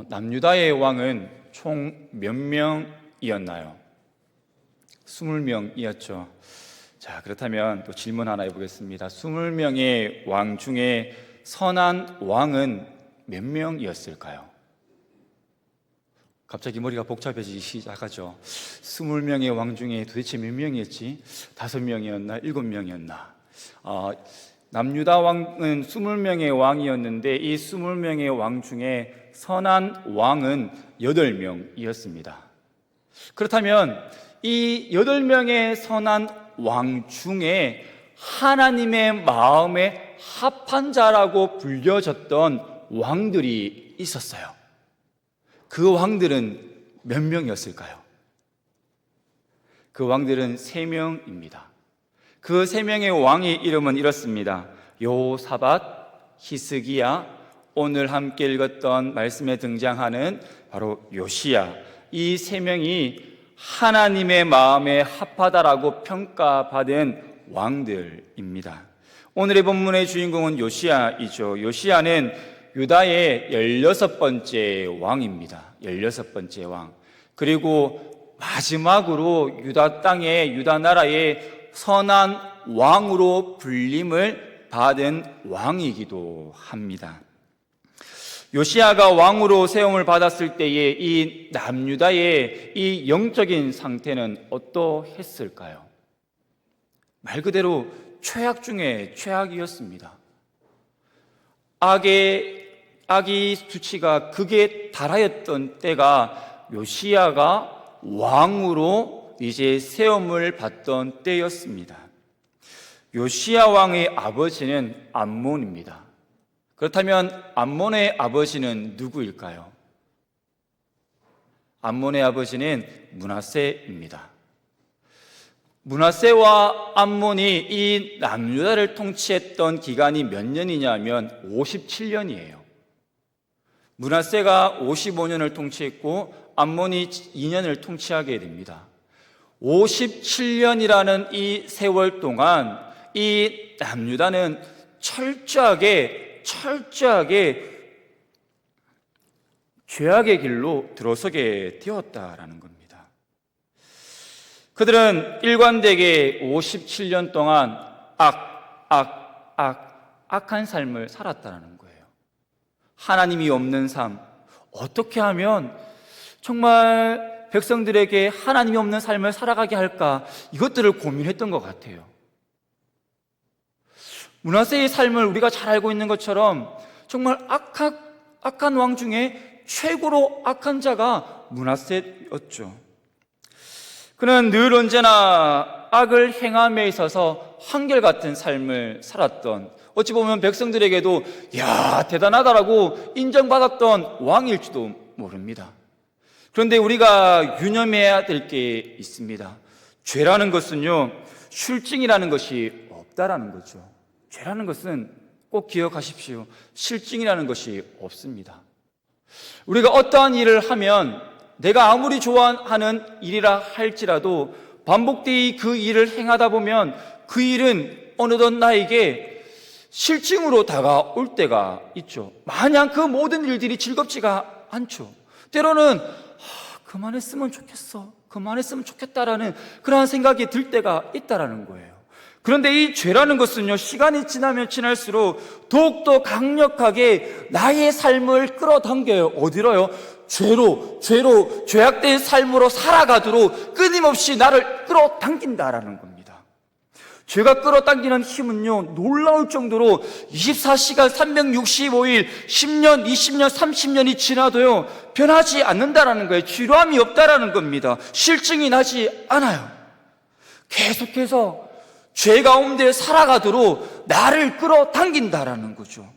남유다의 왕은 총 몇 명이었나요? 20명이었죠. 자, 그렇다면 또 질문 하나 해보겠습니다. 20명의 왕 중에 선한 왕은 몇 명이었을까요? 갑자기 머리가 복잡해지기 시작하죠. 20명의 왕 중에 도대체 몇 명이었지? 5명이었나? 7명이었나? 남유다 왕은 20명의 왕이었는데 이 20명의 왕 중에 선한 왕은 8명이었습니다. 그렇다면 이 8명의 선한 왕 중에 하나님의 마음에 합한 자라고 불려졌던 왕들이 있었어요. 그 왕들은 몇 명이었을까요? 그 왕들은 3명입니다. 그 3명의 왕의 이름은 이렇습니다. 여호사밧, 히스기야, 오늘 함께 읽었던 말씀에 등장하는 바로 요시야, 이 3명이 하나님의 마음에 합하다라고 평가받은 왕들입니다. 오늘의 본문의 주인공은 요시야이죠. 요시야는 유다의 16번째 왕입니다. 16번째 왕. 그리고 마지막으로 유다 땅에, 유다 나라의 선한 왕으로 불림을 받은 왕이기도 합니다. 요시야가 왕으로 세움을 받았을 때에 이 남유다의 이 영적인 상태는 어떠했을까요? 말 그대로 최악 중에 최악이었습니다. 악의 수치가 극에 달하였던 때가 요시야가 왕으로 이제 세움을 받던 때였습니다. 요시야 왕의 아버지는 암몬입니다. 그렇다면 암몬의 아버지는 누구일까요? 암몬의 아버지는 므낫세입니다. 므낫세와 암몬이 이 남유다를 통치했던 기간이 몇 년이냐면 57년이에요. 므낫세가 55년을 통치했고 암몬이 2년을 통치하게 됩니다. 57년이라는 이 세월 동안 이 남유다는 철저하게 죄악의 길로 들어서게 되었다라는 겁니다. 그들은 일관되게 57년 동안 악한 삶을 살았다는 거예요. 하나님이 없는 삶, 어떻게 하면 정말 백성들에게 하나님이 없는 삶을 살아가게 할까, 이것들을 고민했던 것 같아요. 므낫세의 삶을 우리가 잘 알고 있는 것처럼 정말 악한 왕 중에 최고로 악한 자가 므낫세였죠. 그는 늘 언제나 악을 행함에 있어서 한결같은 삶을 살았던, 어찌 보면 백성들에게도 야, 대단하다라고 인정받았던 왕일지도 모릅니다. 그런데 우리가 유념해야 될 게 있습니다. 죄라는 것은요, 실증이라는 것이 없다라는 거죠. 죄라는 것은 꼭 기억하십시오. 실증이라는 것이 없습니다. 우리가 어떠한 일을 하면 내가 아무리 좋아하는 일이라 할지라도 반복되이 그 일을 행하다 보면 그 일은 어느덧 나에게 실증으로 다가올 때가 있죠. 마냥 그 모든 일들이 즐겁지가 않죠. 때로는 그만했으면 좋겠어, 그만했으면 좋겠다라는 그러한 생각이 들 때가 있다라는 거예요. 그런데 이 죄라는 것은요, 시간이 지나면 지날수록 더욱더 강력하게 나의 삶을 끌어당겨요. 어디로요? 죄악된 삶으로 살아가도록 끊임없이 나를 끌어당긴다라는 겁니다. 죄가 끌어당기는 힘은요, 놀라울 정도로 24시간 365일 10년, 20년, 30년이 지나도요, 변하지 않는다라는 거예요. 지루함이 없다라는 겁니다. 실증이 나지 않아요. 계속해서 죄 가운데 살아가도록 나를 끌어당긴다라는 거죠.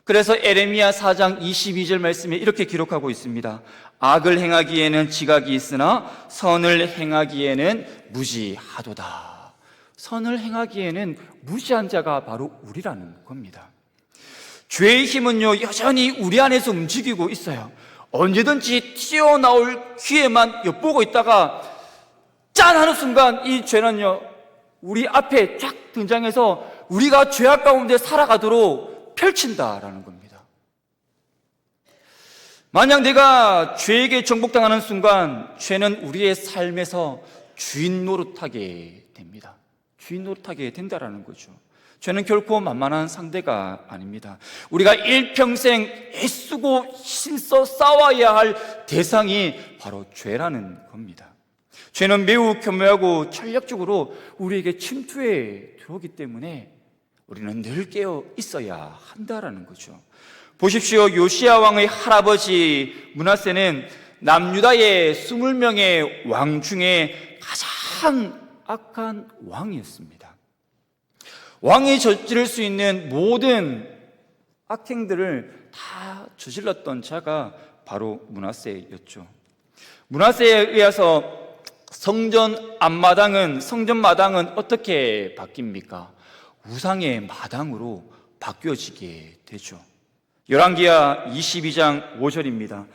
그래서 에레미야 4장 22절 말씀에 이렇게 기록하고 있습니다. 악을 행하기에는 지각이 있으나 선을 행하기에는 무지하도다. 선을 행하기에는 무지한 자가 바로 우리라는 겁니다. 죄의 힘은요, 여전히 우리 안에서 움직이고 있어요. 언제든지 튀어나올 기회만 엿보고 있다가 짠 하는 순간 이 죄는요, 우리 앞에 쫙 등장해서 우리가 죄악 가운데 살아가도록 펼친다라는 겁니다. 만약 내가 죄에게 정복당하는 순간 죄는 우리의 삶에서 주인 노릇하게 됩니다. 주인 노릇하게 된다라는 거죠. 죄는 결코 만만한 상대가 아닙니다. 우리가 일평생 애쓰고 힘써 싸워야 할 대상이 바로 죄라는 겁니다. 죄는 매우 교묘하고 전략적으로 우리에게 침투해 들어오기 때문에 우리는 늘 깨어 있어야 한다라는 거죠. 보십시오. 요시야 왕의 할아버지 므낫세는 남유다의 20명의 왕 중에 가장 악한 왕이었습니다. 왕이 저지를 수 있는 모든 악행들을 다 저질렀던 자가 바로 므낫세였죠. 므낫세에 의해서 성전 마당은 어떻게 바뀝니까? 우상의 마당으로 바뀌어지게 되죠. 열왕기하 22장 5절입니다.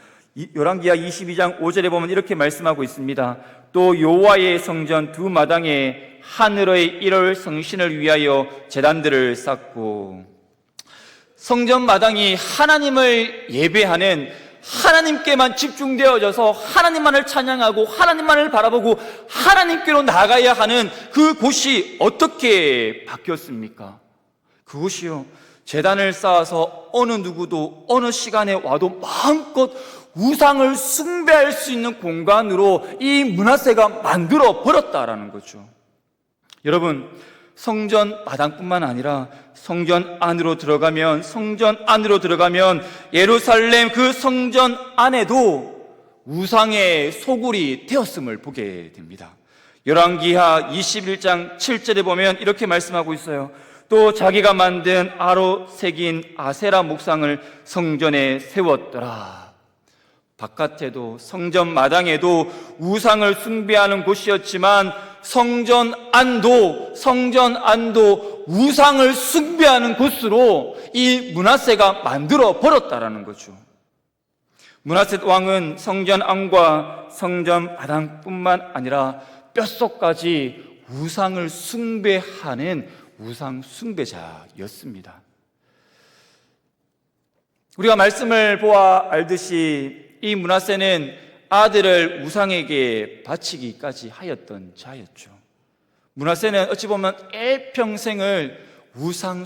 열왕기하 22장 5절에 보면 이렇게 말씀하고 있습니다. 또 여호와의 성전 두 마당에 하늘의 1월 성신을 위하여 제단들을 쌓고, 성전 마당이 하나님을 예배하는, 하나님께만 집중되어져서 하나님만을 찬양하고 하나님만을 바라보고 하나님께로 나가야 하는 그곳이 어떻게 바뀌었습니까? 그곳이요, 제단을 쌓아서 어느 누구도 어느 시간에 와도 마음껏 우상을 숭배할 수 있는 공간으로 이 므낫세가 만들어 버렸다라는 거죠. 여러분, 성전 마당뿐만 아니라 성전 안으로 들어가면 예루살렘 그 성전 안에도 우상의 소굴이 되었음을 보게 됩니다. 열왕기하 21장 7절에 보면 이렇게 말씀하고 있어요. 또 자기가 만든 아로 새긴 아세라 목상을 성전에 세웠더라. 바깥에도 성전 마당에도 우상을 숭배하는 곳이었지만 성전 안도 우상을 숭배하는 곳으로 이 므낫세가 만들어 버렸다라는 거죠. 므낫세 왕은 성전 안과 성전 마당뿐만 아니라 뼛속까지 우상을 숭배하는 우상 숭배자였습니다. 우리가 말씀을 보아 알듯이 이 므낫세는 아들을 우상에게 바치기까지 하였던 자였죠. 므낫세는 어찌 보면 일평생을 우상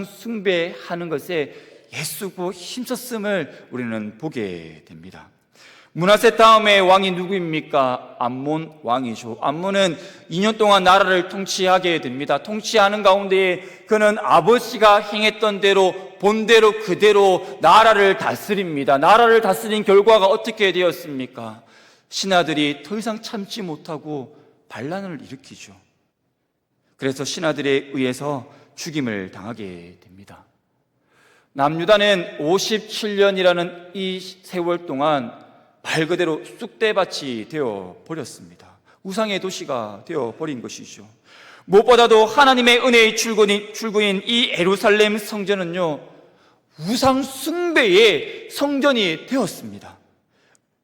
숭배하는 것에 애쓰고 힘썼음을 우리는 보게 됩니다. 므낫세 다음에 왕이 누구입니까? 암몬 왕이죠. 암몬은 2년 동안 나라를 통치하게 됩니다. 통치하는 가운데 그는 아버지가 행했던 대로 본대로 그대로 나라를 다스립니다. 나라를 다스린 결과가 어떻게 되었습니까? 신하들이 더 이상 참지 못하고 반란을 일으키죠. 그래서 신하들에 의해서 죽임을 당하게 됩니다. 남유다는 57년이라는 이 세월 동안 말 그대로 쑥대밭이 되어 버렸습니다. 우상의 도시가 되어 버린 것이죠. 무엇보다도 하나님의 은혜의 출구인 이 예루살렘 성전은요, 우상 숭배의 성전이 되었습니다.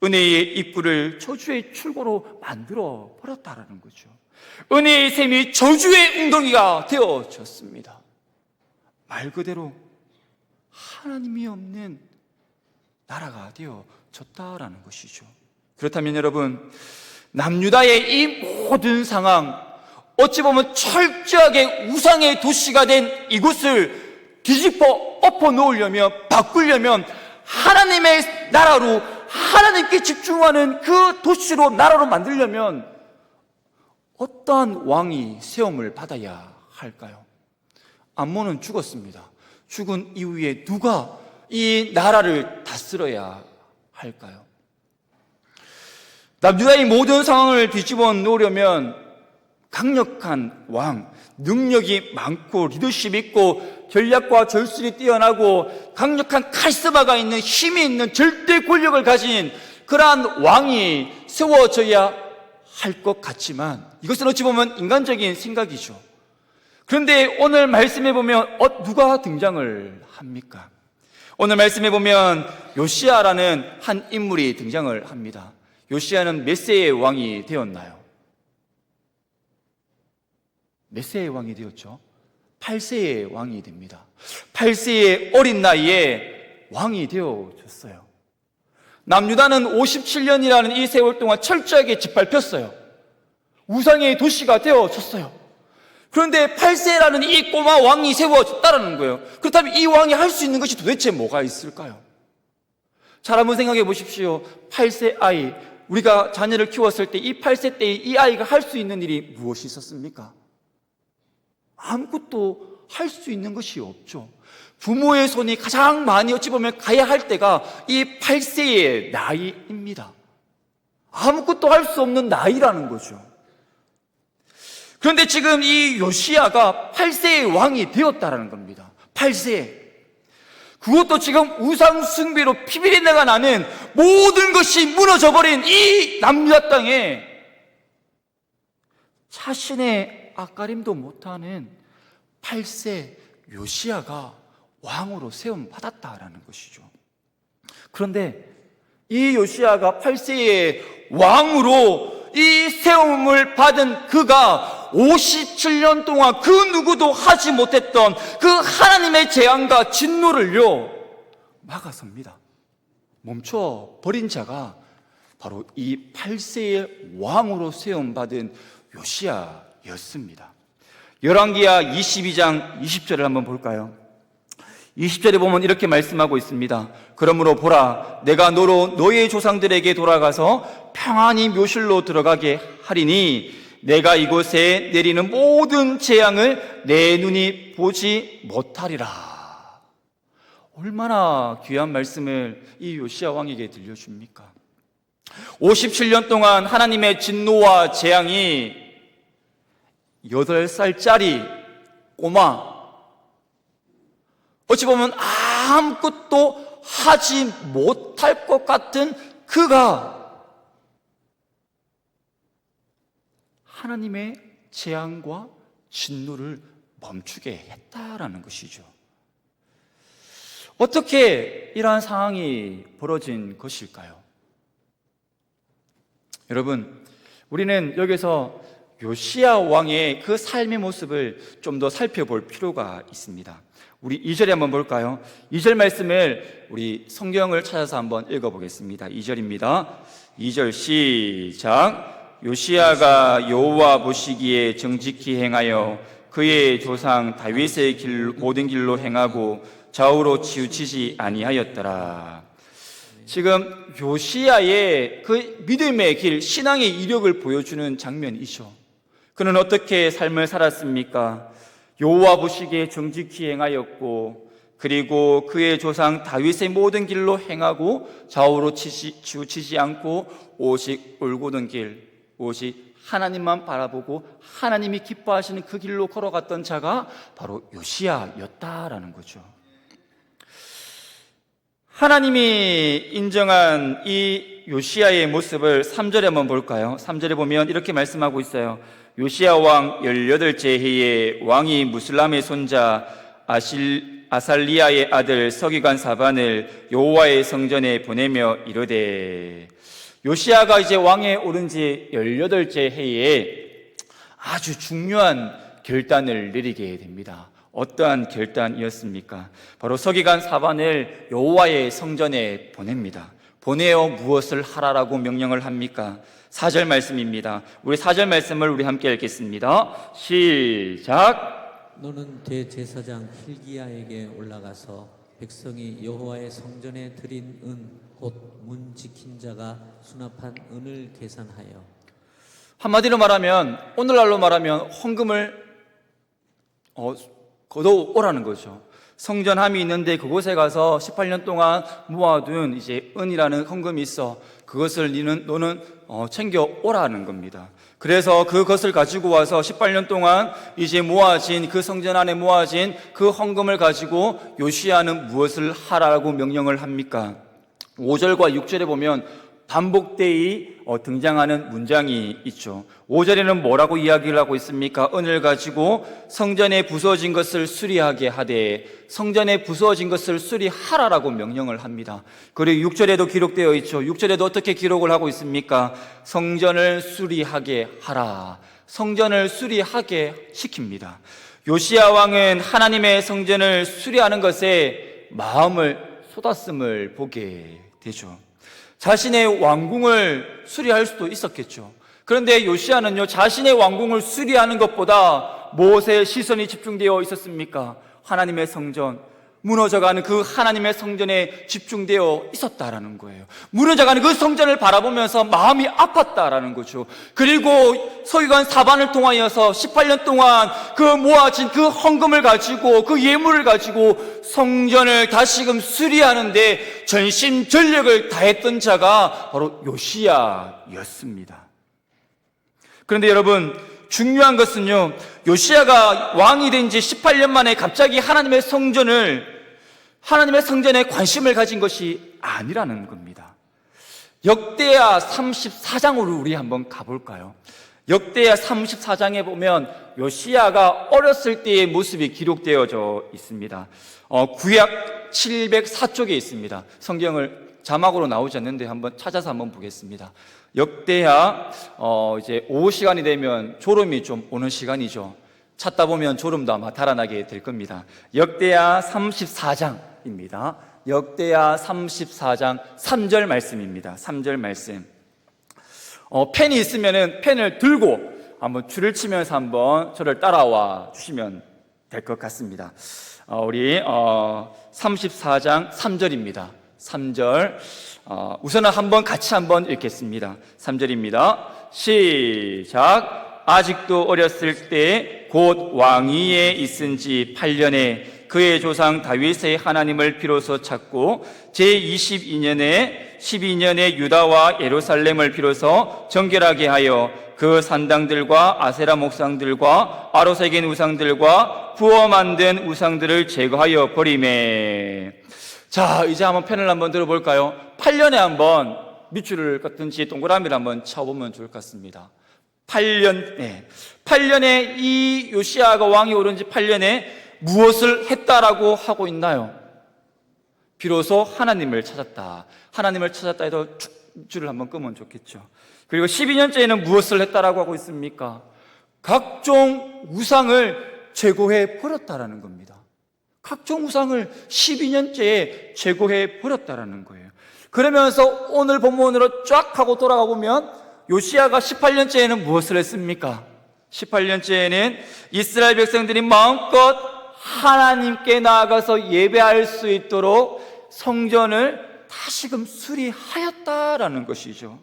은혜의 입구를 저주의 출구로 만들어 버렸다라는 거죠. 은혜의 샘이 저주의 웅덩이가 되어졌습니다. 말 그대로 하나님이 없는 나라가 되어졌다라는 것이죠. 그렇다면 여러분, 남유다의 이 모든 상황, 어찌 보면 철저하게 우상의 도시가 된 이곳을 뒤집어 엎어 놓으려면, 바꾸려면 하나님의 나라로, 하나님께 집중하는 그 도시로, 나라로 만들려면 어떠한 왕이 세움을 받아야 할까요? 암몬은 죽었습니다. 죽은 이후에 누가 이 나라를 다스려야 할까요? 남유다의 모든 상황을 뒤집어 놓으려면 강력한 왕, 능력이 많고 리더십 있고 전략과 전술이 뛰어나고 강력한 카리스마가 있는, 힘이 있는, 절대 권력을 가진 그러한 왕이 세워져야 할 것 같지만 이것은 어찌 보면 인간적인 생각이죠. 그런데 오늘 말씀해 보면 누가 등장을 합니까? 오늘 말씀해 보면 요시야라는 한 인물이 등장을 합니다. 요시야는 몇 세의 왕이 되었나요? 몇 세의 왕이 되었죠? 8세의 왕이 됩니다. 8세의 어린 나이에 왕이 되어졌어요. 남유다는 57년이라는 이 세월 동안 철저하게 짓밟혔어요. 우상의 도시가 되어졌어요. 그런데 8세라는 이 꼬마 왕이 세워졌다는 거예요. 그렇다면 이 왕이 할 수 있는 것이 도대체 뭐가 있을까요? 잘 한번 생각해 보십시오. 8세 아이, 우리가 자녀를 키웠을 때 이 8세 때 이 아이가 할 수 있는 일이 무엇이 있었습니까? 아무것도 할 수 있는 것이 없죠. 부모의 손이 가장 많이 어찌 보면 가야 할 때가 이 8세의 나이입니다. 아무것도 할 수 없는 나이라는 거죠. 그런데 지금 이 요시야가 8세의 왕이 되었다라는 겁니다. 8세. 그것도 지금 우상 숭배로 피비린내가 나는 모든 것이 무너져버린 이 남유다 땅에 자신의 앞가림도 못하는 8세 요시야가 왕으로 세움 받았다라는 것이죠. 그런데 이 요시야가 8세의 왕으로 이 세움을 받은 그가 57년 동안 그 누구도 하지 못했던 그 하나님의 재앙과 진노를요 막아섭니다. 멈춰버린 자가 바로 이 8세의 왕으로 세움받은 요시야였습니다. 열왕기하 22장 20절을 한번 볼까요? 20절에 보면 이렇게 말씀하고 있습니다. 그러므로 보라, 내가 너로 너의 조상들에게 돌아가서 평안히 묘실로 들어가게 하리니 내가 이곳에 내리는 모든 재앙을 내 눈이 보지 못하리라. 얼마나 귀한 말씀을 이 요시야 왕에게 들려줍니까? 57년 동안 하나님의 진노와 재앙이 8살짜리 꼬마, 어찌 보면 아무것도 하지 못할 것 같은 그가 하나님의 재앙과 진노를 멈추게 했다라는 것이죠. 어떻게 이러한 상황이 벌어진 것일까요? 여러분, 우리는 여기서 요시야 왕의 그 삶의 모습을 좀 더 살펴볼 필요가 있습니다. 우리 2절에 한번 볼까요? 2절 말씀을 우리 성경을 찾아서 한번 읽어보겠습니다. 2절입니다. 2절 시작. 요시야가 여호와 보시기에 정직히 행하여 그의 조상 다윗의 모든 길로 행하고 좌우로 치우치지 아니하였더라. 지금 요시야의 그 믿음의 길, 신앙의 이력을 보여주는 장면이죠. 그는 어떻게 삶을 살았습니까? 여호와 보시기에 정직히 행하였고, 그리고 그의 조상 다윗의 모든 길로 행하고 좌우로 치우치지 않고 오직 올곧은 길, 오직 하나님만 바라보고 하나님이 기뻐하시는 그 길로 걸어갔던 자가 바로 요시야였다라는 거죠. 하나님이 인정한 이 요시야의 모습을 3절에 한번 볼까요? 3절에 보면 이렇게 말씀하고 있어요. 요시야 왕 18째 해에 왕이 무슬람의 손자 아살리야의 아들 서기관 사반을 여호와의 성전에 보내며 이르되, 요시야가 이제 왕에 오른 지 18째 해에 아주 중요한 결단을 내리게 됩니다. 어떠한 결단이었습니까? 바로 서기관 사반을 여호와의 성전에 보냅니다. 보내어 무엇을 하라라고 명령을 합니까? 4절 말씀입니다. 우리 4절 말씀을 우리 함께 읽겠습니다. 시작. 너는 대제사장 hil기야에게 올라가서 백성이 여호와의 성전에 드린 은 곧 문 지킨 자가 수납한 은을 계산하여. 한마디로 말하면, 오늘날로 말하면 헌금을 걷어오라는 거죠. 성전함이 있는데 그곳에 가서 18년 동안 모아둔 이제 은이라는 헌금이 있어. 그것을 너는 챙겨 오라는 겁니다. 그래서 그것을 가지고 와서 18년 동안 이제 모아진 그 성전 안에 모아진 그 헌금을 가지고 요시야는 무엇을 하라고 명령을 합니까? 5절과 6절에 보면 반복되이 등장하는 문장이 있죠. 5절에는 뭐라고 이야기를 하고 있습니까? 은을 가지고 성전에 부서진 것을 수리하게 하되, 성전에 부서진 것을 수리하라라고 명령을 합니다. 그리고 6절에도 기록되어 있죠. 6절에도 어떻게 기록을 하고 있습니까? 성전을 수리하게 하라. 성전을 수리하게 시킵니다. 요시야 왕은 하나님의 성전을 수리하는 것에 마음을 쏟았음을 보게 되죠. 자신의 왕궁을 수리할 수도 있었겠죠. 그런데 요시야는요, 자신의 왕궁을 수리하는 것보다 무엇에 시선이 집중되어 있었습니까? 하나님의 성전, 무너져가는 그 하나님의 성전에 집중되어 있었다라는 거예요. 무너져가는 그 성전을 바라보면서 마음이 아팠다라는 거죠. 그리고 서기관 사반을 통하여서 18년 동안 그 모아진 그 헌금을 가지고, 그 예물을 가지고 성전을 다시금 수리하는데 전심전력을 다했던 자가 바로 요시야였습니다. 그런데 여러분, 중요한 것은요, 요시야가 왕이 된 지 18년 만에 갑자기 하나님의 성전에 관심을 가진 것이 아니라는 겁니다. 역대하 34장으로 우리 한번 가볼까요? 역대하 34장에 보면 요시야가 어렸을 때의 모습이 기록되어져 있습니다. 구약 704쪽에 있습니다. 성경을 자막으로 나오지 않는데 한번 찾아서 한번 보겠습니다. 역대하 이제 오후 시간이 되면 졸음이 좀 오는 시간이죠. 찾다 보면 졸음도 아마 달아나게 될 겁니다. 역대하 34장입니다. 역대하 34장 3절 말씀입니다. 3절 말씀. 펜이 있으면은 펜을 들고 한번 줄을 치면서 한번 저를 따라와 주시면 될 것 같습니다. 우리 34장 3절입니다. 3절. 우선은 같이 한번 읽겠습니다. 3절입니다. 시작. 아직도 어렸을 때 곧 왕위에 있은 지 8년에 그의 조상 다윗의 하나님을 비로소 찾고 제22년에 12년에 유다와 예루살렘을 비로소 정결하게 하여 그 산당들과 아세라 목상들과 아로새긴 우상들과 부어 만든 우상들을 제거하여 버리매. 자, 이제 한번 펜을 한번 들어볼까요? 8년에 한번 밑줄을 긋든지 동그라미를 한번 쳐보면 좋을 것 같습니다. 8년에 이 요시야가 왕이 오른 지 8년에 무엇을 했다라고 하고 있나요? 비로소 하나님을 찾았다. 하나님을 찾았다 해도 줄을 한번 끄면 좋겠죠. 그리고 12년째에는 무엇을 했다라고 하고 있습니까? 각종 우상을 제거해 버렸다라는 겁니다. 각종 우상을 12년째에 제거해 버렸다라는 거예요. 그러면서 오늘 본문으로 쫙 하고 돌아가 보면 요시야가 18년째에는 무엇을 했습니까? 18년째에는 이스라엘 백성들이 마음껏 하나님께 나아가서 예배할 수 있도록 성전을 다시금 수리하였다라는 것이죠.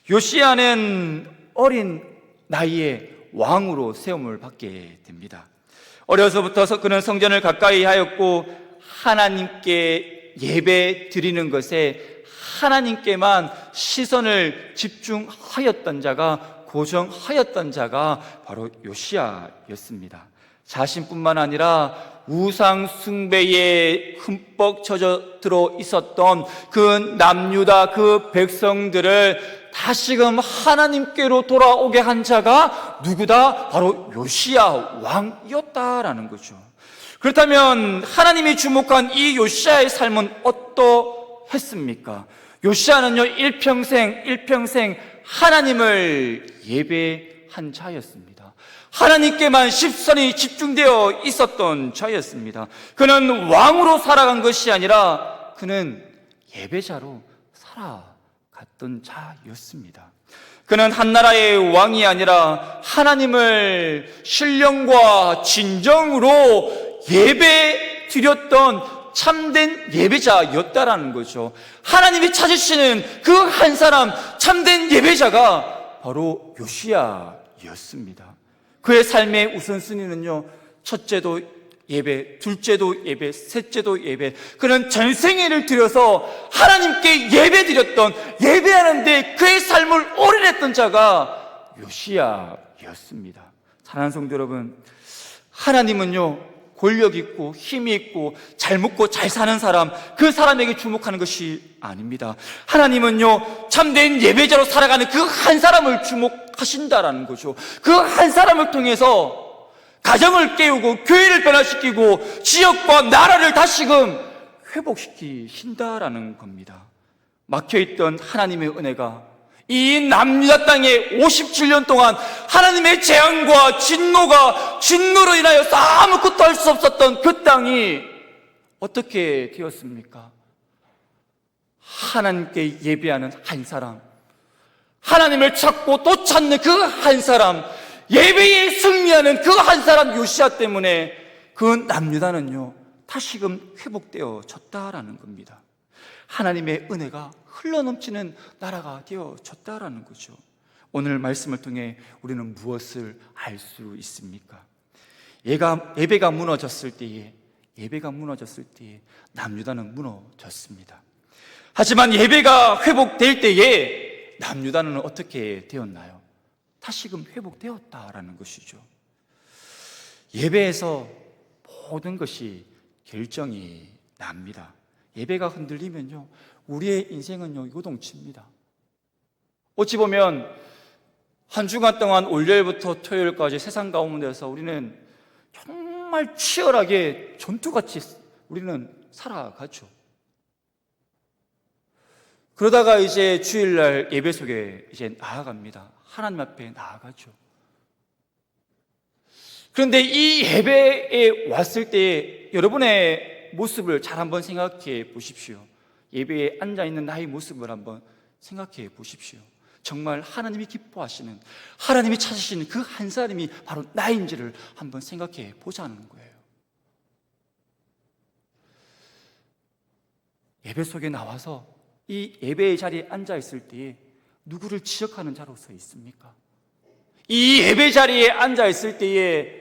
요시야는 어린 나이에 왕으로 세움을 받게 됩니다. 어려서부터 그는 성전을 가까이 하였고 하나님께 예배 드리는 것에 하나님께만 시선을 집중하였던 자가, 고정하였던 자가 바로 요시야였습니다. 자신뿐만 아니라 우상 숭배에 흠뻑 젖어들어 있었던 그 남유다 그 백성들을 다시금 하나님께로 돌아오게 한 자가 누구다? 바로 요시야 왕이었다라는 거죠. 그렇다면 하나님이 주목한 이 요시야의 삶은 어떠했습니까? 요시야는요, 일평생 하나님을 예배한 자였습니다. 하나님께만 십선이 집중되어 있었던 자였습니다. 그는 왕으로 살아간 것이 아니라 그는 예배자로 살아갔던 자였습니다. 그는 한 나라의 왕이 아니라 하나님을 신령과 진정으로 예배 드렸던 참된 예배자였다라는 거죠. 하나님이 찾으시는 그 한 사람 참된 예배자가 바로 요시야였습니다. 그의 삶의 우선순위는요, 첫째도 예배, 둘째도 예배, 셋째도 예배. 그는 전생애를 들여서 하나님께 예배 드렸던, 예배하는데 그의 삶을 올인했던 자가 요시야였습니다. 사랑하는 성도 여러분, 하나님은요, 권력 있고 힘이 있고 잘 먹고 잘 사는 사람, 그 사람에게 주목하는 것이 아닙니다. 하나님은요, 참된 예배자로 살아가는 그 한 사람을 주목하신다라는 거죠. 그 한 사람을 통해서 가정을 깨우고 교회를 변화시키고 지역과 나라를 다시금 회복시키신다라는 겁니다. 막혀있던 하나님의 은혜가 이 남유다 땅에 57년 동안 하나님의 재앙과 진노로 인하여 아무것도 할 수 없었던 그 땅이 어떻게 되었습니까? 하나님께 예배하는 한 사람, 하나님을 찾고 또 찾는 그 한 사람, 예배에 승리하는 그 한 사람 요시야 때문에 그 남유다는요 다시금 회복되어졌다라는 겁니다. 하나님의 은혜가 흘러넘치는 나라가 되어졌다라는 거죠. 오늘 말씀을 통해 우리는 무엇을 알 수 있습니까? 예배가 무너졌을 때에 남유다는 무너졌습니다. 하지만 예배가 회복될 때에 남유다는 어떻게 되었나요? 다시금 회복되었다라는 것이죠. 예배에서 모든 것이 결정이 납니다. 예배가 흔들리면요 우리의 인생은요 요동칩니다. 어찌 보면 한 주간 동안 월요일부터 토요일까지 세상 가운데서 우리는 정말 치열하게 전투같이 우리는 살아가죠. 그러다가 이제 주일날 예배 속에 이제 나아갑니다. 하나님 앞에 나아가죠. 그런데 이 예배에 왔을 때 여러분의 모습을 잘 한번 생각해 보십시오. 예배에 앉아있는 나의 모습을 한번 생각해 보십시오. 정말 하나님이 기뻐하시는, 하나님이 찾으시는 그 한 사람이 바로 나인지를 한번 생각해 보자는 거예요. 예배 속에 나와서 이 예배의 자리에 앉아있을 때에 누구를 지적하는 자로 서 있습니까? 이 예배 자리에 앉아있을 때에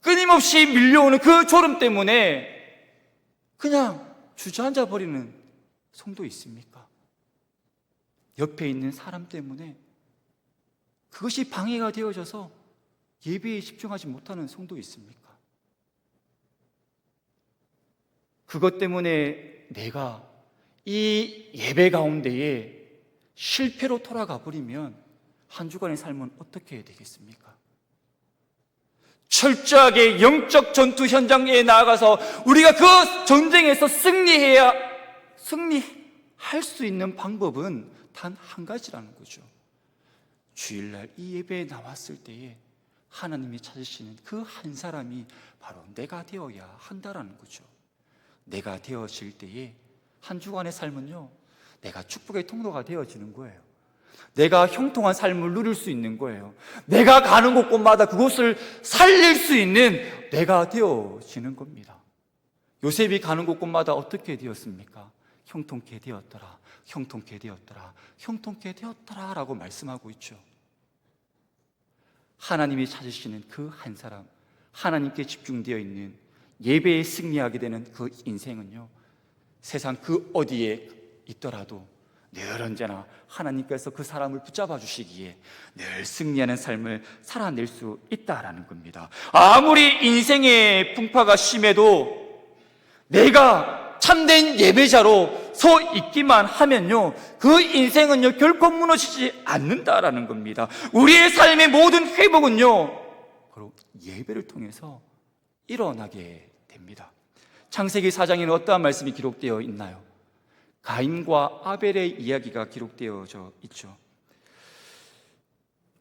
끊임없이 밀려오는 그 졸음 때문에 그냥 주저앉아 버리는 성도 있습니까? 옆에 있는 사람 때문에 그것이 방해가 되어져서 예배에 집중하지 못하는 성도 있습니까? 그것 때문에 내가 이 예배 가운데에 실패로 돌아가 버리면 한 주간의 삶은 어떻게 되겠습니까? 철저하게 영적 전투 현장에 나아가서 우리가 그 전쟁에서 승리할 수 있는 방법은 단 한 가지라는 거죠. 주일날 이 예배에 나왔을 때에 하나님이 찾으시는 그 한 사람이 바로 내가 되어야 한다라는 거죠. 내가 되어질 때에 한 주간의 삶은요 내가 축복의 통로가 되어지는 거예요. 내가 형통한 삶을 누릴 수 있는 거예요. 내가 가는 곳곳마다 그곳을 살릴 수 있는 내가 되어지는 겁니다. 요셉이 가는 곳곳마다 어떻게 되었습니까? 형통케 되었더라, 형통케 되었더라, 형통케 되었더라 라고 말씀하고 있죠. 하나님이 찾으시는 그 한 사람, 하나님께 집중되어 있는 예배에 승리하게 되는 그 인생은요 세상 그 어디에 있더라도 늘 언제나 하나님께서 그 사람을 붙잡아 주시기에 늘 승리하는 삶을 살아낼 수 있다라는 겁니다. 아무리 인생의 풍파가 심해도 내가 참된 예배자로 서 있기만 하면요 그 인생은요 결코 무너지지 않는다라는 겁니다. 우리의 삶의 모든 회복은요 바로 예배를 통해서 일어나게 됩니다. 창세기 4장에는 어떠한 말씀이 기록되어 있나요? 가인과 아벨의 이야기가 기록되어져 있죠.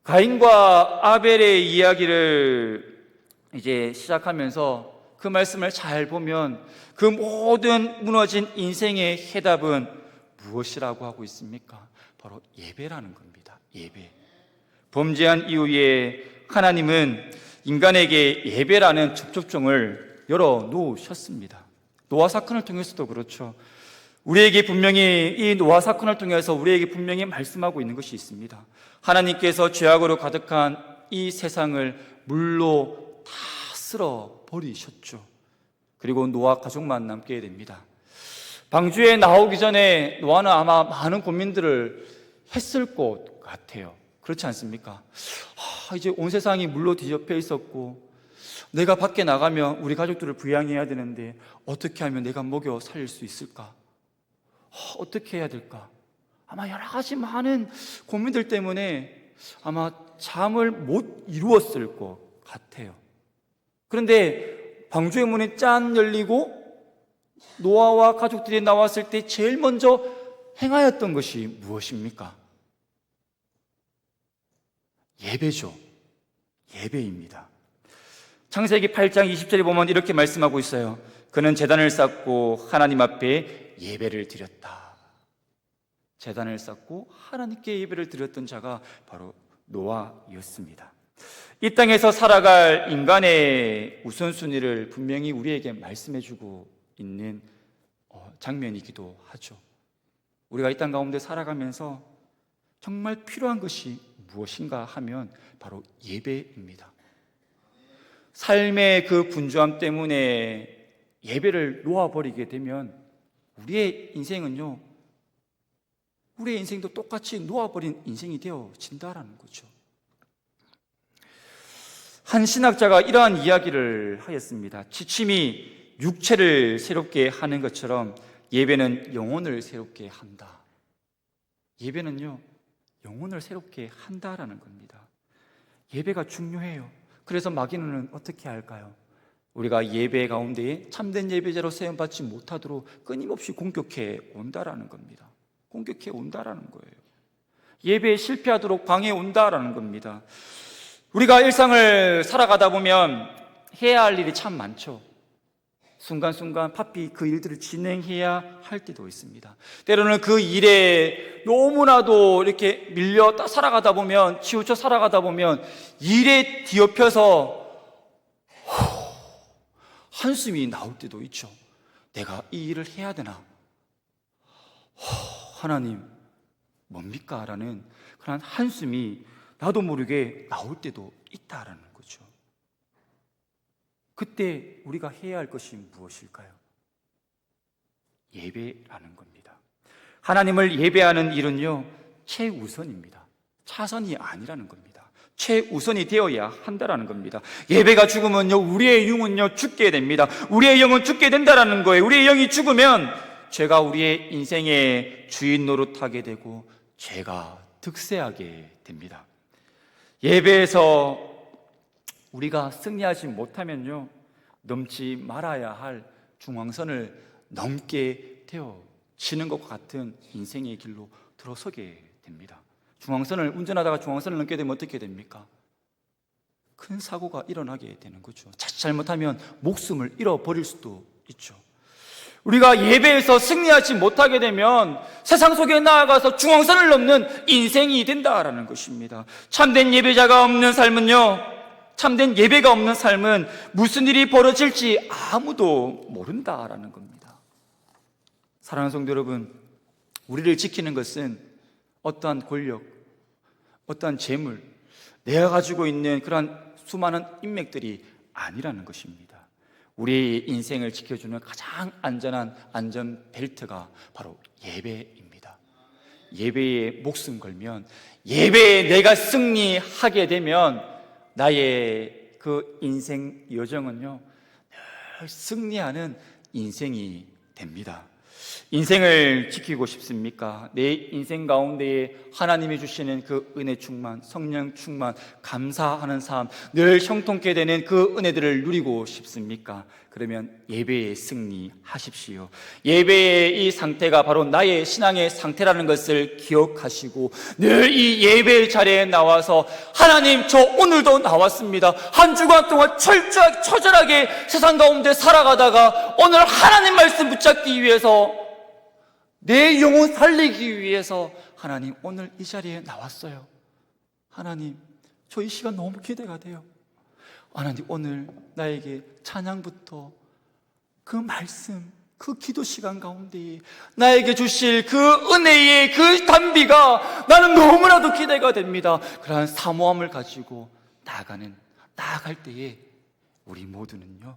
가인과 아벨의 이야기를 이제 시작하면서 그 말씀을 잘 보면 그 모든 무너진 인생의 해답은 무엇이라고 하고 있습니까? 바로 예배라는 겁니다. 예배. 범죄한 이후에 하나님은 인간에게 예배라는 접촉점을 열어 놓으셨습니다. 노아 사건을 통해서도 그렇죠. 우리에게 분명히 이 노아 사건을 통해서 우리에게 분명히 말씀하고 있는 것이 있습니다. 하나님께서 죄악으로 가득한 이 세상을 물로 다 쓸어 버리셨죠. 그리고 노아 가족만 남게 됩니다. 방주에 나오기 전에 노아는 아마 많은 고민들을 했을 것 같아요. 그렇지 않습니까? 이제 온 세상이 물로 뒤덮여 있었고 내가 밖에 나가면 우리 가족들을 부양해야 되는데 어떻게 하면 내가 먹여 살릴 수 있을까? 어떻게 해야 될까? 아마 여러 가지 많은 고민들 때문에 아마 잠을 못 이루었을 것 같아요. 그런데 방주의 문이 짠 열리고 노아와 가족들이 나왔을 때 제일 먼저 행하였던 것이 무엇입니까? 예배죠. 예배입니다. 창세기 8장 20절에 보면 이렇게 말씀하고 있어요. 그는 제단을 쌓고 하나님 앞에 예배를 드렸다. 제단을 쌓고 하나님께 예배를 드렸던 자가 바로 노아였습니다. 이 땅에서 살아갈 인간의 우선순위를 분명히 우리에게 말씀해주고 있는 장면이기도 하죠. 우리가 이 땅 가운데 살아가면서 정말 필요한 것이 무엇인가 하면 바로 예배입니다. 삶의 그 분주함 때문에 예배를 놓아버리게 되면 우리의 인생은요, 우리의 인생도 똑같이 놓아버린 인생이 되어진다라는 거죠. 한 신학자가 이러한 이야기를 하였습니다. 지침이 육체를 새롭게 하는 것처럼 예배는 영혼을 새롭게 한다. 예배는요, 영혼을 새롭게 한다라는 겁니다. 예배가 중요해요. 그래서 마귀는 어떻게 할까요? 우리가 예배 가운데에 참된 예배자로 세움받지 못하도록 끊임없이 공격해 온다라는 겁니다. 공격해 온다라는 거예요. 예배에 실패하도록 방해해 온다라는 겁니다. 우리가 일상을 살아가다 보면 해야 할 일이 참 많죠. 순간순간 바삐 그 일들을 진행해야 할 때도 있습니다. 때로는 그 일에 너무나도 이렇게 밀려 살아가다 보면, 치우쳐 살아가다 보면 일에 뒤엎여서 한숨이 나올 때도 있죠. 내가 이 일을 해야 되나? 하나님 뭡니까? 라는 그런 한숨이 나도 모르게 나올 때도 있다라는 거죠. 그때 우리가 해야 할 것이 무엇일까요? 예배라는 겁니다. 하나님을 예배하는 일은요, 최우선입니다. 차선이 아니라는 겁니다. 최우선이 되어야 한다라는 겁니다. 예배가 죽으면요, 우리의 영은요 죽게 됩니다. 우리의 영은 죽게 된다라는 거예요. 우리의 영이 죽으면 죄가 우리의 인생의 주인 노릇하게 되고 죄가 득세하게 됩니다. 예배에서 우리가 승리하지 못하면요, 넘지 말아야 할 중앙선을 넘게 되어지는 것과 같은 인생의 길로 들어서게 됩니다. 중앙선을 운전하다가 중앙선을 넘게 되면 어떻게 됩니까? 큰 사고가 일어나게 되는 거죠. 자칫 잘못하면 목숨을 잃어버릴 수도 있죠. 우리가 예배에서 승리하지 못하게 되면 세상 속에 나아가서 중앙선을 넘는 인생이 된다라는 것입니다. 참된 예배자가 없는 삶은요, 참된 예배가 없는 삶은 무슨 일이 벌어질지 아무도 모른다라는 겁니다. 사랑하는 성도 여러분, 우리를 지키는 것은 어떠한 권력, 어떠한 재물, 내가 가지고 있는 그러한 수많은 인맥들이 아니라는 것입니다. 우리의 인생을 지켜주는 가장 안전한 안전벨트가 바로 예배입니다. 예배에 목숨 걸면, 예배에 내가 승리하게 되면 나의 그 인생 여정은요, 늘 승리하는 인생이 됩니다. 인생을 지키고 싶습니까? 내 인생 가운데에 하나님이 주시는 그 은혜 충만, 성령 충만, 감사하는 삶, 늘 형통케 되는 그 은혜들을 누리고 싶습니까? 그러면 예배에 승리하십시오. 예배의 이 상태가 바로 나의 신앙의 상태라는 것을 기억하시고 늘 이 예배의 자리에 나와서 하나님, 저 오늘도 나왔습니다. 한 주간 동안 처절하게 세상 가운데 살아가다가 오늘 하나님 말씀 붙잡기 위해서, 내 영혼 살리기 위해서 하나님 오늘 이 자리에 나왔어요. 하나님, 저 이 시간 너무 기대가 돼요. 하나님, 오늘 나에게 찬양부터 그 말씀, 그 기도 시간 가운데 나에게 주실 그 은혜의 그 단비가 나는 너무나도 기대가 됩니다. 그러한 사모함을 가지고 나아갈 때에 우리 모두는요,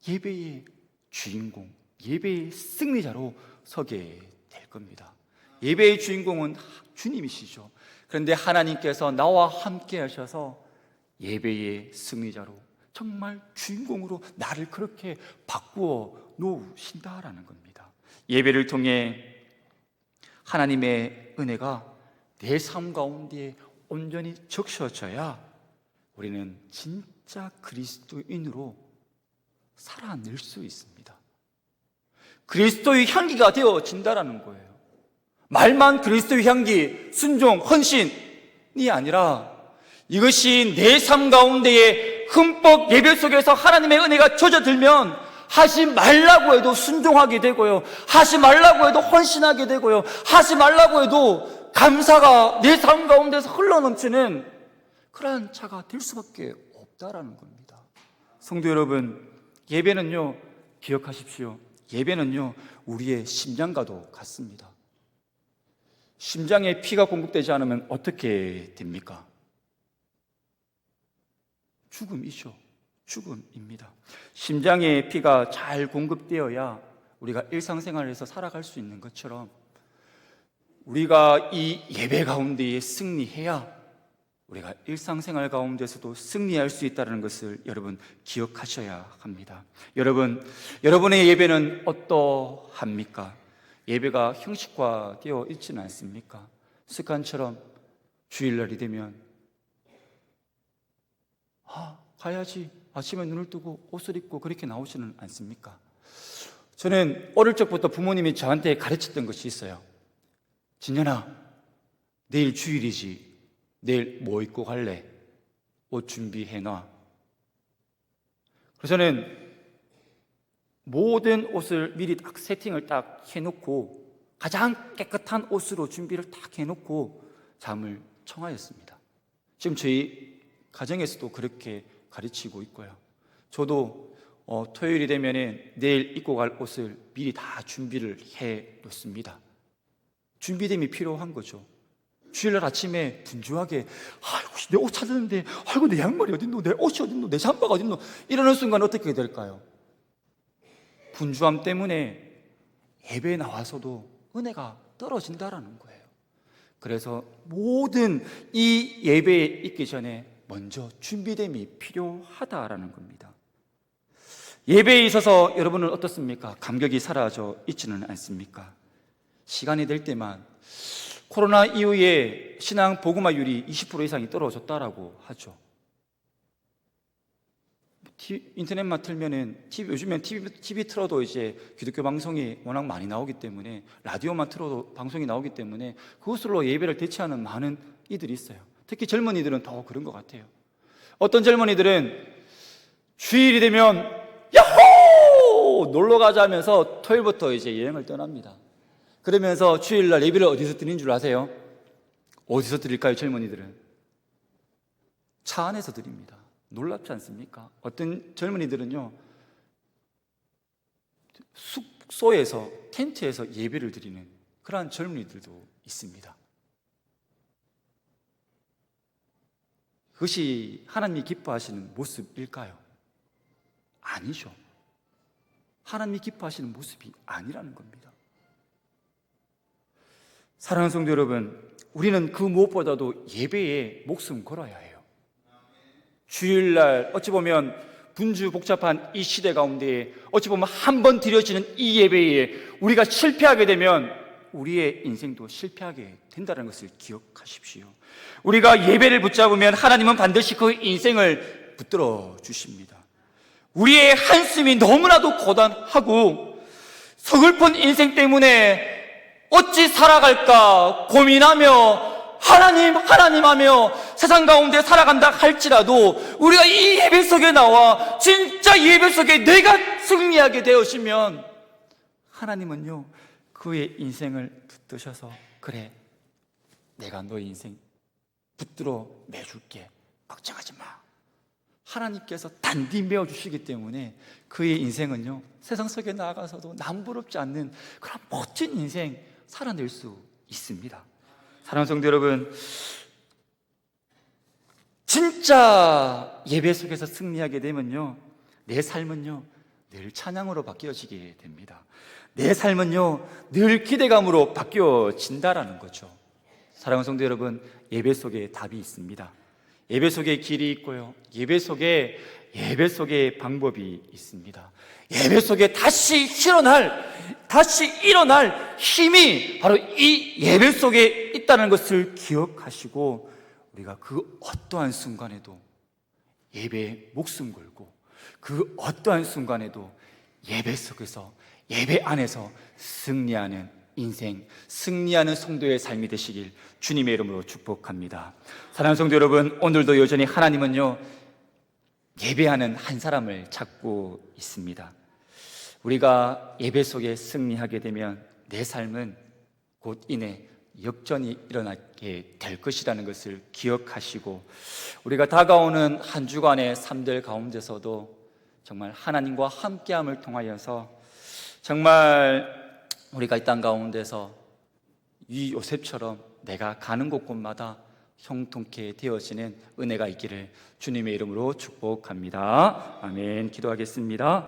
예배의 주인공, 예배의 승리자로 서게 될 겁니다. 예배의 주인공은 주님이시죠. 그런데 하나님께서 나와 함께 하셔서 예배의 승리자로, 정말 주인공으로 나를 그렇게 바꾸어 놓으신다라는 겁니다. 예배를 통해 하나님의 은혜가 내 삶 가운데 온전히 적셔져야 우리는 진짜 그리스도인으로 살아낼 수 있습니다. 그리스도의 향기가 되어진다라는 거예요. 말만 그리스도의 향기, 순종, 헌신이 아니라 이것이 내 삶 가운데에 흠뻑 예배 속에서 하나님의 은혜가 젖어들면 하지 말라고 해도 순종하게 되고요, 하지 말라고 해도 헌신하게 되고요, 하지 말라고 해도 감사가 내 삶 가운데서 흘러넘치는 그러한 자가 될 수밖에 없다라는 겁니다. 성도 여러분, 예배는요, 기억하십시오. 예배는요, 우리의 심장과도 같습니다. 심장에 피가 공급되지 않으면 어떻게 됩니까? 죽음이죠. 죽음입니다. 심장에 피가 잘 공급되어야 우리가 일상생활에서 살아갈 수 있는 것처럼 우리가 이 예배 가운데에 승리해야 우리가 일상생활 가운데서도 승리할 수 있다는 것을 여러분 기억하셔야 합니다. 여러분의 예배는 어떠합니까? 예배가 형식화되어 있지는 않습니까? 습관처럼 주일날이 되면 가야지, 아침에 눈을 뜨고 옷을 입고 그렇게 나오지는 않습니까? 저는 어릴 적부터 부모님이 저한테 가르쳤던 것이 있어요. 진현아, 내일 주일이지. 내일 뭐 입고 갈래? 옷 준비해놔. 그래서 저는 모든 옷을 미리 딱 세팅을 딱 해놓고 가장 깨끗한 옷으로 준비를 딱 해놓고 잠을 청하였습니다. 지금 저희 가정에서도 그렇게 가르치고 있고요. 저도 토요일이 되면은 내일 입고 갈 옷을 미리 다 준비를 해 놓습니다. 준비됨이 필요한 거죠. 주일날 아침에 분주하게 내 옷 찾았는데 내 양말이 어딨노, 내 옷이 어딨노, 내 잠바가 어딨노, 이러는 순간 어떻게 될까요? 분주함 때문에 예배에 나와서도 은혜가 떨어진다라는 거예요. 그래서 모든 이 예배에 있기 전에 먼저 준비됨이 필요하다라는 겁니다. 예배에 있어서 여러분은 어떻습니까? 감격이 사라져 있지는 않습니까? 시간이 될 때만 코로나 이후에 신앙 복음화율이 20% 이상이 떨어졌다라고 하죠. 인터넷만 틀면은 요즘엔 TV 틀어도 이제 기독교 방송이 워낙 많이 나오기 때문에, 라디오만 틀어도 방송이 나오기 때문에 그것으로 예배를 대체하는 많은 이들이 있어요. 특히 젊은이들은 더 그런 것 같아요. 어떤 젊은이들은 주일이 되면 야호! 놀러 가자 하면서 토요일부터 이제 여행을 떠납니다. 그러면서 주일날 예배를 어디서 드리는 줄 아세요? 어디서 드릴까요, 젊은이들은? 차 안에서 드립니다. 놀랍지 않습니까? 어떤 젊은이들은요, 숙소에서, 텐트에서 예배를 드리는 그러한 젊은이들도 있습니다. 그것이 하나님이 기뻐하시는 모습일까요? 아니죠. 하나님이 기뻐하시는 모습이 아니라는 겁니다. 사랑하는 성도 여러분, 우리는 그 무엇보다도 예배에 목숨 걸어야 해요. 주일날 어찌 보면 분주 복잡한 이 시대 가운데 어찌 보면 한 번 드려지는 이 예배에 우리가 실패하게 되면 우리의 인생도 실패하게 된다는 것을 기억하십시오. 우리가 예배를 붙잡으면 하나님은 반드시 그 인생을 붙들어 주십니다. 우리의 한숨이 너무나도 고단하고 서글픈 인생 때문에 어찌 살아갈까 고민하며 하나님 하며 세상 가운데 살아간다 할지라도 우리가 이 예배 속에 나와 진짜 예배 속에 내가 승리하게 되어지면 하나님은요, 그의 인생을 붙드셔서 그래, 내가 너의 인생 붙들어 매줄게, 걱정하지 마. 하나님께서 단디 메어주시기 때문에 그의 인생은요, 세상 속에 나아가서도 남부럽지 않는 그런 멋진 인생 살아낼 수 있습니다. 사랑하는 성도 여러분, 진짜 예배 속에서 승리하게 되면요, 내 삶은요 늘 찬양으로 바뀌어지게 됩니다. 내 삶은요 늘 기대감으로 바뀌어진다라는 거죠. 사랑하는 성도 여러분, 예배 속에 답이 있습니다. 예배 속에 길이 있고요, 예배 속에 방법이 있습니다. 예배 속에 다시 일어날 힘이 바로 이 예배 속에 있다는 것을 기억하시고 우리가 그 어떠한 순간에도 예배에 목숨 걸고 그 어떠한 순간에도 예배 속에서, 예배 안에서 승리하는 인생, 승리하는 성도의 삶이 되시길 주님의 이름으로 축복합니다. 사랑하는 성도 여러분, 오늘도 여전히 하나님은요 예배하는 한 사람을 찾고 있습니다. 우리가 예배 속에 승리하게 되면 내 삶은 곧 이내 역전이 일어나게 될 것이라는 것을 기억하시고, 우리가 다가오는 한 주간의 삶들 가운데서도 정말 하나님과 함께함을 통하여서 정말 우리가 이 땅 가운데서 이 요셉처럼 내가 가는 곳곳마다 형통케 되어지는 은혜가 있기를 주님의 이름으로 축복합니다. 아멘. 기도하겠습니다.